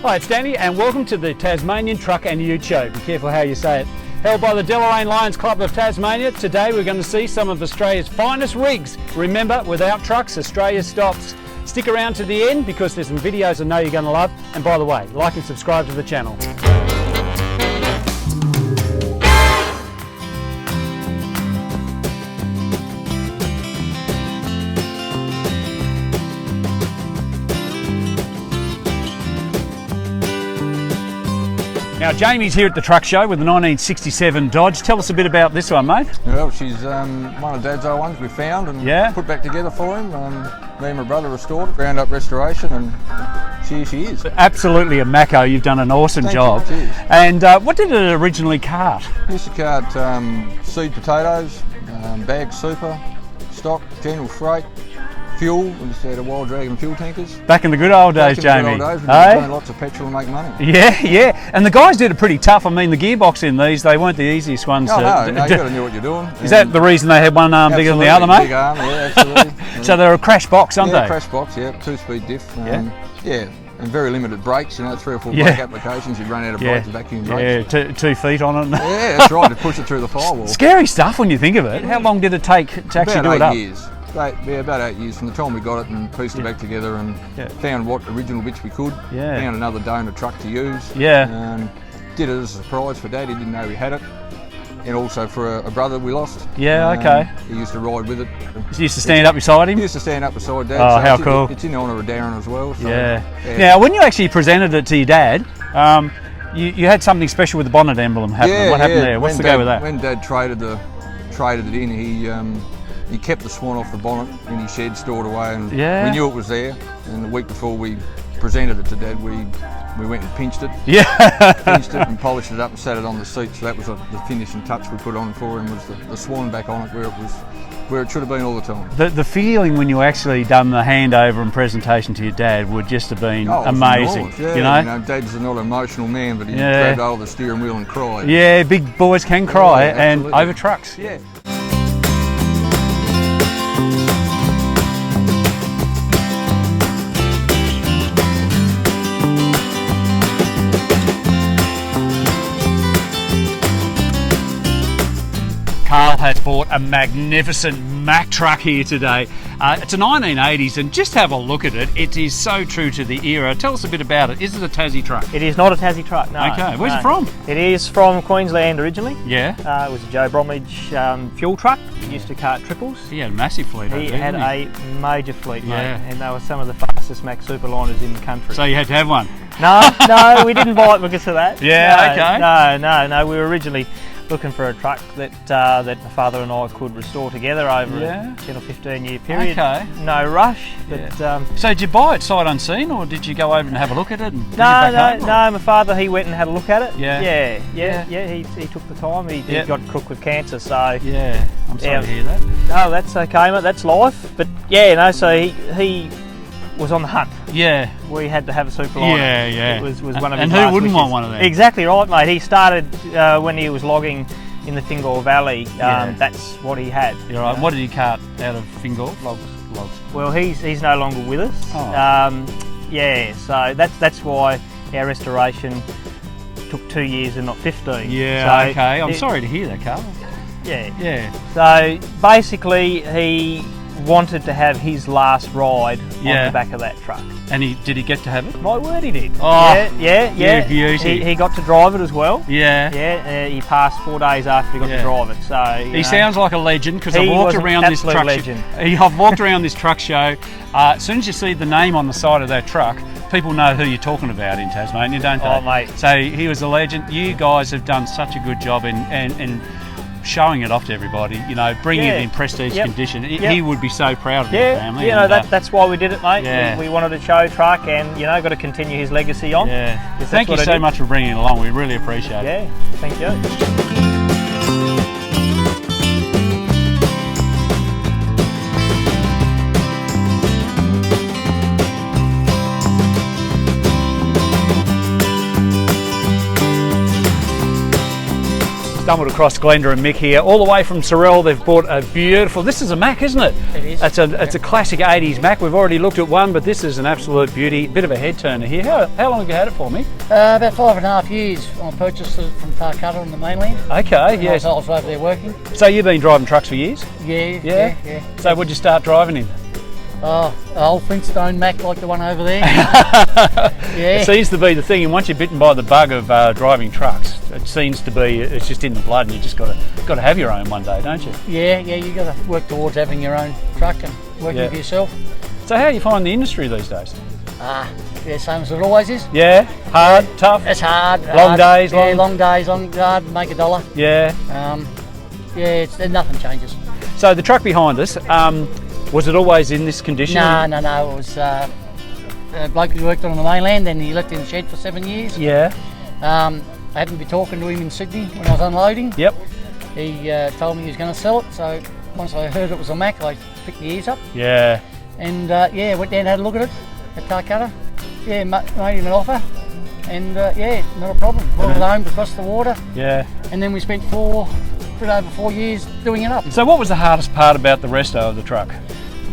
Hi, it's Danny and welcome to the Tasmanian Truck and Ute Show. Be careful how you say it. Held by the Deloraine Lions Club of Tasmania, today we're going to see some of Australia's finest rigs. Remember, without trucks, Australia stops. Stick around to the end because there's some videos I know you're going to love. And by the way, like and subscribe to the channel. Now Jamie's here at the truck show with the 1967 Dodge. Tell us a bit about this one, mate. Well, she's one of Dad's old ones we found and put back together for him. Me and my brother restored it, ground up restoration, and here she is. Absolutely a Macco, you've done an awesome job. You, and what did it originally cart? Used to cart seed potatoes, bag super, stock, general freight, fuel. We used to have Wild Dragon fuel tankers. Back in the good old days, Jamie. Good old days, we burn lots of petrol and make money. Yeah. And the guys did it pretty tough. I mean, the gearbox in these, they weren't the easiest ones. No, you got to know what you're doing. Is that the reason they had one arm bigger than the other, mate? Big arm, yeah, absolutely. So they're a crash box, aren't they? Yeah, crash box, yeah, 2-speed diff. Yeah, and very limited brakes, 3 or 4 brake applications, you'd run out of brakes, vacuum brakes. Yeah, 2 feet on it. Yeah, that's right, to push it through the firewall. Scary stuff when you think of it. How long did it take to actually do it up? About 8 years. About 8 years from the time we got it and pieced it back together and found what original bits we could. Found another donor truck to use. Did it as a surprise for Dad, he didn't know we had it. And also for a brother we lost. Okay. He used to ride with it. He used to stand up beside him? He used to stand up beside Dad. Oh, so how cool. It's in honour of Darren as well. So, Now, when you actually presented it to your dad, you had something special with the bonnet emblem happening. What happened there? What's the go with that? When Dad traded it in, he kept the swan off the bonnet in his shed, stored away, and we knew it was there. And the week before we presented it to Dad, we went and pinched it. Pinched it and polished it up and sat it on the seat. So that was the finishing touch we put on for him, was the swan back on it where it should have been all the time. The feeling when you actually done the handover and presentation to your dad would just have been amazing. You know, Dad's not an emotional man, but he grabbed hold of the steering wheel and cried. Yeah, big boys can cry, and over trucks. Carl has bought a magnificent Mack truck here today. It's a 1980s, and just have a look at it. It is so true to the era. Tell us a bit about it. Is it a Tassie truck? It is not a Tassie truck, no. Okay, where's it from? It is from Queensland originally. Yeah. It was a Joe Bromwich fuel truck. It used to cart triples. He had a massive fleet. He had a major fleet, mate, and they were some of the fastest Mack superliners in the country. So you had to have one? No, we didn't buy it because of that. No, we were originally looking for a truck that my father and I could restore together over a 10 or 15 year period. Okay. No rush. But, so did you buy it sight unseen, or did you go over and have a look at it? And no, my father, he went and had a look at it. He took the time. He got crook with cancer, so I'm sorry to hear that. No, that's okay, mate. That's life. But so he was on the hunt. We had to have a superliner. It was one of his. And who wouldn't want one of them? Exactly right, mate. He started when he was logging in the Fingal Valley. That's what he had. You're right. What did he cart out of Fingal? Logs. Well, he's no longer with us. So that's why our restoration took 2 years and not 15. I'm sorry to hear that, Carl. So basically, he wanted to have his last ride on the back of that truck. And did he get to have it? My word, he did. Oh, yeah. Beauty. He got to drive it as well. Yeah. He passed 4 days after he got to drive it. So he sounds like a legend, because I've walked around this truck. I've walked around this truck show. As soon as you see the name on the side of that truck, people know who you're talking about in Tasmania, don't they? Oh, mate. So he was a legend. You guys have done such a good job in showing it off to everybody, bringing it in prestige condition. He would be so proud of his family. That's why we did it, mate. We wanted a show truck and, got to continue his legacy on. Thank you so much for bringing it along. We really appreciate it. Thank you. Stumbled across Glenda and Mick here, all the way from Sorell. They've bought a beautiful, this is a Mack, isn't it? It is. It's a classic 80s Mack. We've already looked at one, but this is an absolute beauty. Bit of a head turner here. How long have you had it for, me? About 5.5 years. I purchased it from Tarcutta on the mainland. Okay, yes. I was over there working. So you've been driving trucks for years? Yeah. So what'd you start driving in? Oh, an old Flintstone Mack like the one over there. Yeah. It seems to be the thing, and once you're bitten by the bug of driving trucks, it seems to be, it's just in the blood, and you just got to have your own one day, don't you? Yeah, you got to work towards having your own truck and working for yourself. So how do you find the industry these days? Yeah, same as it always is. Yeah, hard, tough. It's hard. Long days, long days, hard, make a dollar. Yeah. Nothing changes. So the truck behind us, was it always in this condition? No. It was a bloke who worked on the mainland, and he left in the shed for 7 years. Yeah. I happened to be talking to him in Sydney when I was unloading. Yep. He told me he was going to sell it, so once I heard it was a Mack, I picked the ears up. Yeah. And went down and had a look at it at Tarcutta. Yeah, made him an offer, and not a problem. Brought it home across the water. Yeah. And then we spent over 4 years doing it up. So what was the hardest part about the resto of the truck?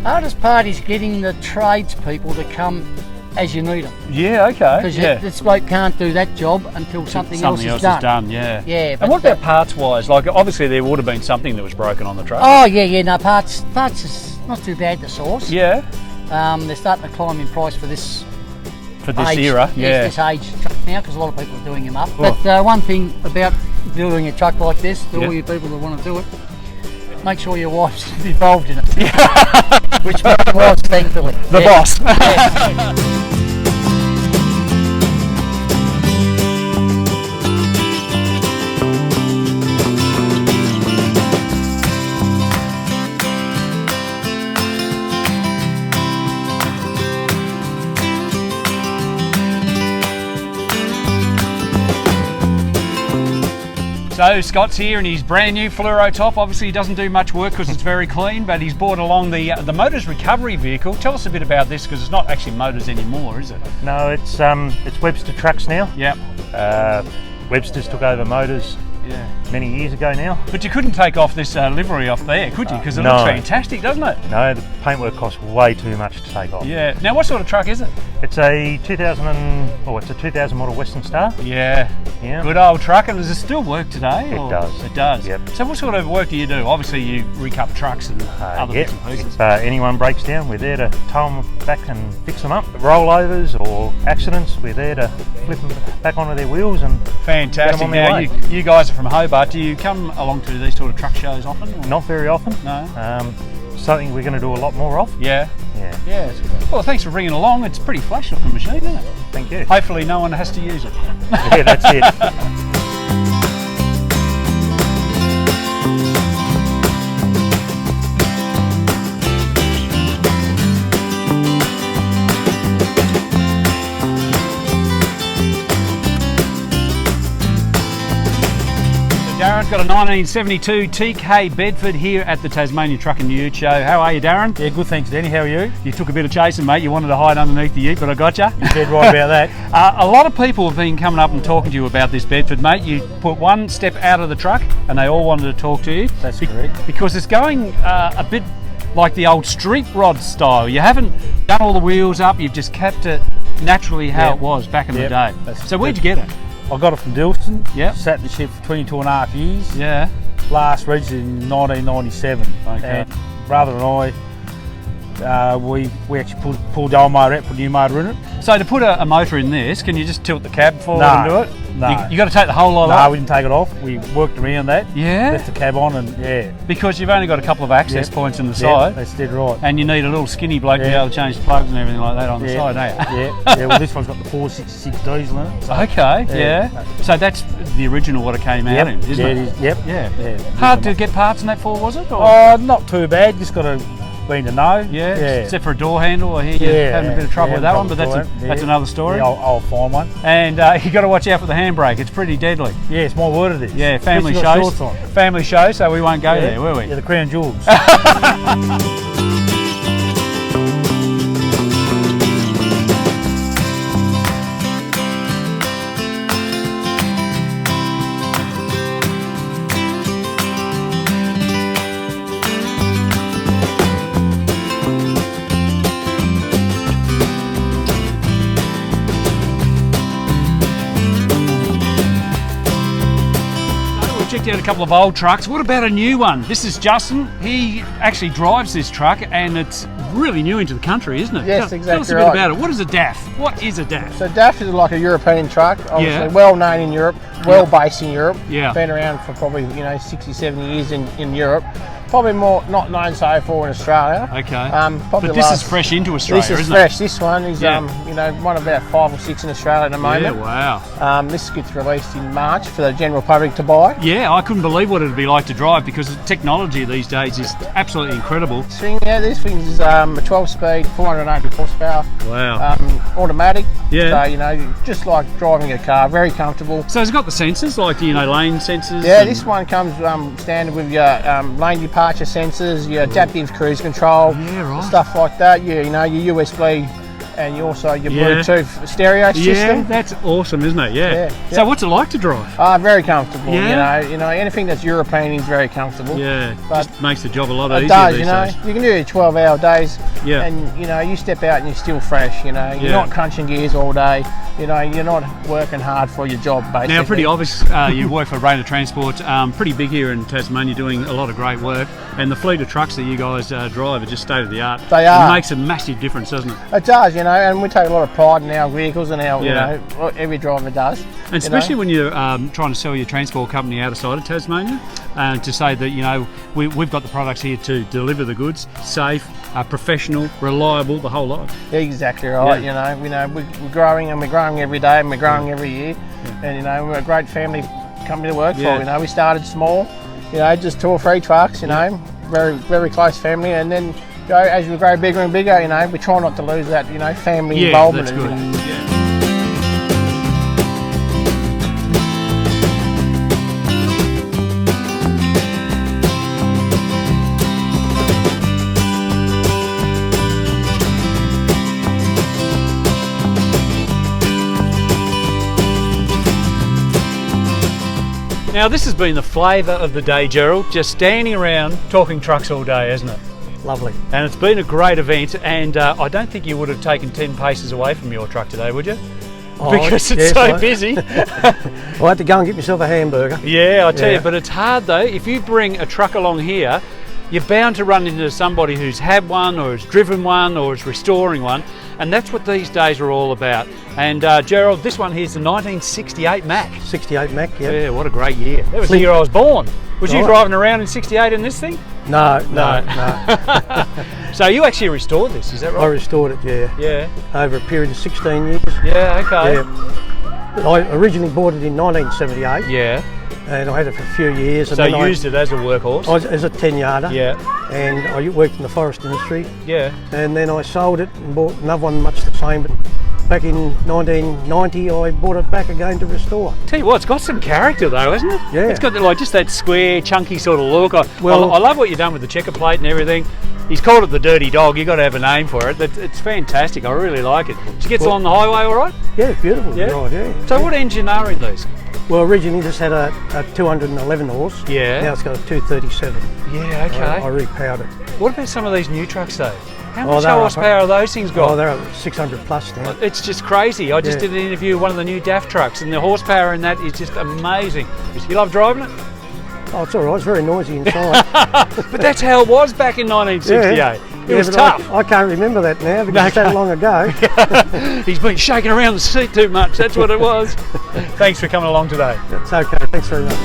Hardest part is getting the tradespeople to come as you need them. Yeah, okay. Because this bloke can't do that job until something else is done. Yeah. Yeah. And what about parts-wise? Like, obviously there would have been something that was broken on the truck. Oh, yeah. No, parts is not too bad to source. Yeah. They're starting to climb in price for this. For this era, yeah. This age truck now, because a lot of people are doing them up. Oh. But one thing about doing a truck like this, to all you people that want to do it, make sure your wife's involved in it. Which my wife, thankfully. The boss. So Scott's here and his brand new fluoro top. Obviously he doesn't do much work because it's very clean, but he's brought along the motors recovery vehicle. Tell us a bit about this, because it's not actually motors anymore, is it? No, it's Webster trucks now. Yep. Webster's took over motors many years ago now. But you couldn't take off this livery off there, could you? Because it looks fantastic, doesn't it? No, the paintwork costs way too much to take off. Yeah. Now what sort of truck is it? It's a 2000 model Western Star. Yeah. Good old truck. And does it still work today? It does. It does. Yep. So what sort of work do you do? Obviously you recup trucks and other bits and pieces. If anyone breaks down, we're there to tow them back and fix them up. Rollovers or accidents, we're there to flip them back onto their wheels and fantastic. Get them on their way. You guys are from Hobart. Do you come along to these sort of truck shows often? Or? Not very often. No. Something we're going to do a lot more of. Yeah. Well, thanks for bringing it along. It's a pretty flash looking machine, isn't it? Thank you. Hopefully no one has to use it. Yeah, that's it. Darren's got a 1972 TK Bedford here at the Tasmanian Truck and Ute Show. How are you, Darren? Yeah, good, thanks, Danny. How are you? You took a bit of chasing, mate. You wanted to hide underneath the ute, but I got you. You're dead right about that. A lot of people have been coming up and talking to you about this Bedford, mate. You put one step out of the truck and they all wanted to talk to you. That's correct. Because it's going a bit like the old street rod style. You haven't done all the wheels up, you've just kept it naturally how it was back in the day. So where'd you get it? I got it from Dilston. Yep. Sat in the shed for 22.5 years. Yeah. Last registered in 1997. Okay. And brother and I, we actually pulled the old motor out, put a new motor in it. So to put a motor in this, can you just tilt the cab forward and do it? No. You got to take the whole lot off? No, we didn't take it off. We worked around that. Yeah? Left the cab on and Because you've only got a couple of access points in the side. That's dead right. And you need a little skinny bloke to be able to change the plugs and everything like that on the side, don't you? Yeah, well this one's got the 466 diesel in it. So. Okay, So that's the original what it came out in, isn't it? It is. Yep. Yeah. Hard to get parts in that for, was it? Or? Oh, not too bad. Just got to been to know. Yeah. Except for a door handle, I hear you're having a bit of trouble with that one, but that's another story. Yeah, I'll find one. And you got to watch out for the handbrake. It's pretty deadly. Yeah, it's my word it is. Yeah, family show, so we won't go there, will we? Yeah, the crown jewels. checked out a couple of old trucks. What about a new one? This is Justin. He actually drives this truck, and it's really new into the country, isn't it? Yes, exactly. Tell us a bit about it. What is a DAF? What is a DAF? So DAF is like a European truck, obviously well known in Europe, well based in Europe. Yeah. Been around for probably 60, 70 years in Europe. Probably more not known so far in Australia. Okay. Probably but this is fresh into Australia, isn't it? This is fresh. This one is one of about 5 or 6 in Australia at the moment. Yeah, wow. This gets released in March for the general public to buy. Yeah, I couldn't believe what it'd be like to drive, because the technology these days is absolutely incredible. This thing is a 12-speed, 480 horsepower. Wow. Automatic. Yeah. So just like driving a car, very comfortable. So has it got the sensors, like lane sensors? Yeah, this one comes standard with your lane departure sensors, your adaptive cruise control, stuff like that. Yeah, your USB and also your Bluetooth stereo system. Yeah, that's awesome, isn't it? Yeah. So what's it like to drive? Very comfortable. Yeah. Anything that's European is very comfortable. Yeah, but just makes the job a lot easier. It does, these days. You can do it 12-hour days. Yeah. And you step out and you're still fresh. You're not crunching gears all day. You're not working hard for your job, basically. Now, pretty obvious, you work for Rayner Transport, pretty big here in Tasmania, doing a lot of great work. And the fleet of trucks that you guys drive are just state of the art. They are. It makes a massive difference, doesn't it? It does, and we take a lot of pride in our vehicles and our, every driver does. And especially when you're trying to sell your transport company outside of Tasmania, to say that, we've got the products here to deliver the goods, safe, professional, reliable, the whole lot. Yeah, exactly right. Yeah. We're growing, and we're growing every day, and we're growing every year. And we're a great family company to work for. We started small, just 2 or 3 trucks. Very very close family, and then as we grow bigger and bigger, we try not to lose that family involvement. That's good. Yeah. Now this has been the flavour of the day, Gerald, just standing around talking trucks all day, hasn't it? Lovely. And it's been a great event, and I don't think you would have taken 10 paces away from your truck today, would you? Because it's so busy. I had to go and get myself a hamburger. Yeah, I tell you, but it's hard though. If you bring a truck along here, you're bound to run into somebody who's had one or has driven one or is restoring one, and that's what these days are all about. And Gerald, this one here's the 1968 Mack. 68 Mack, yeah. Yeah, what a great year. That was the year I was born. Was you driving around in 68 in this thing? No. So you actually restored this, is that right? I restored it, yeah. Yeah. Over a period of 16 years. Yeah, okay. Yeah. I originally bought it in 1978. Yeah. And I had it for a few years. So you used it as a workhorse? As a 10-yarder. Yeah. And I worked in the forest industry. Yeah. And then I sold it and bought another one much the same, but back in 1990 I bought it back again to restore. Tell you what, it's got some character though, hasn't it? Yeah. It's got just that square, chunky sort of look. I love what you've done with the checker plate and everything. He's called it the Dirty Dog. You've got to have a name for it. It's fantastic. I really like it. She gets along the highway all right? Yeah, it's beautiful. Yeah. Right, yeah. So what engine are in these? Well, originally this had a 211 horse. Yeah. Now it's got a 237. Yeah, okay. I repowered it. What about some of these new trucks though? How much horsepower are those things got? Oh, they're 600 plus now. It's just crazy. I just did an interview with one of the new DAF trucks, and the horsepower in that is just amazing. You love driving it? Oh, it's all right. It's very noisy inside. But that's how it was back in 1968. It was tough. I can't remember that now because it's that long ago. He's been shaking around the seat too much. That's what it was. Thanks for coming along today. It's okay. Thanks very much.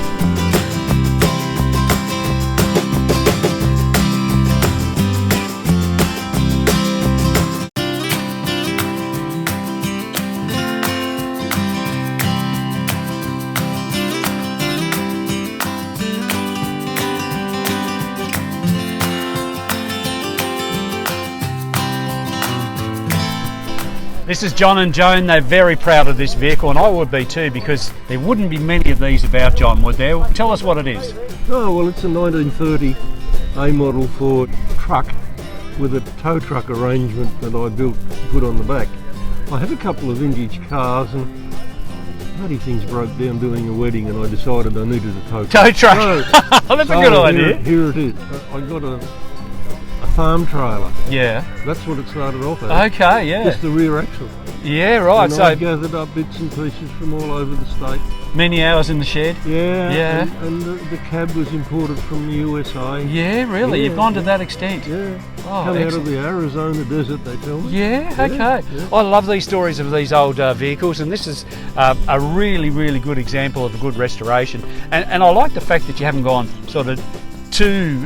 This is John and Joan. They're very proud of this vehicle, and I would be too, because there wouldn't be many of these about, John, would there? Tell us what it is. Oh, well, it's a 1930 A model Ford truck with a tow truck arrangement that I built to put on the back. I have a couple of vintage cars, and bloody things broke down doing a wedding, and I decided I needed a tow truck. Tow truck? That's a good idea. Here it is. I got a farm trailer. Yeah. That's what it started off as. Okay, yeah. Just the rear axle. Yeah, right. And So I gathered up bits and pieces from all over the state. many hours in the shed. Yeah. Yeah. And the cab was imported from the USA. Yeah, really. Yeah, You've gone to that extent. Yeah. Oh, Come out of excellent. the Arizona desert, they tell me. Yeah, okay. Yeah. I love these stories of these old vehicles, and this is a really, really good example of a good restoration. And I like the fact that you haven't gone sort of too,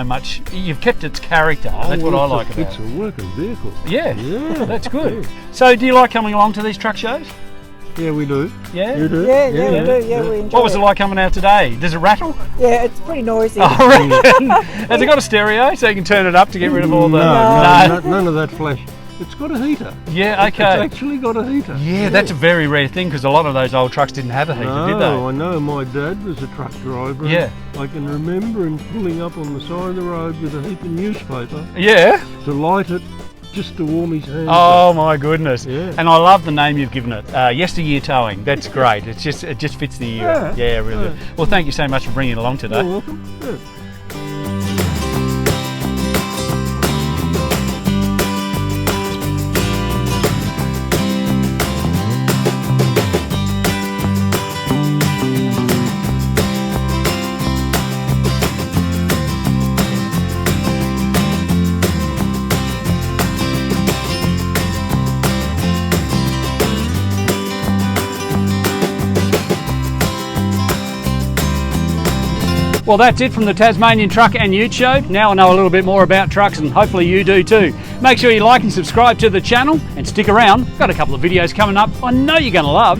much. You've kept its character. That's what I like about it. It's a working vehicle. Yeah, Yeah. that's good. Yeah. So, do you like coming along to these truck shows? Yeah, we do. Yeah. You do? Yeah, we do. Yeah, we enjoy What was it like coming out today? Does it rattle? Yeah, it's pretty noisy. Oh, really? Has it got a stereo so you can turn it up to get rid of all the... No, none of that flash. It's got a heater. Yeah, okay. It's actually got a heater. Yeah, that's a very rare thing because a lot of those old trucks didn't have a heater, did they? No, I know. My dad was a truck driver. Yeah. I can remember him pulling up on the side of the road with a heap of newspaper Yeah. to light it, just to warm his hands. Oh my goodness. Yeah. And I love the name you've given it. Yesteryear Towing. That's great. It just fits the era. Yeah, really. Yeah. Well, thank you so much for bringing it along today. You're welcome. Yeah. Well, that's it from the Tasmanian Truck and Ute Show. Now I know a little bit more about trucks, and hopefully you do too. Make sure you like and subscribe to the channel and stick around. Got a couple of videos coming up I know you're going to love.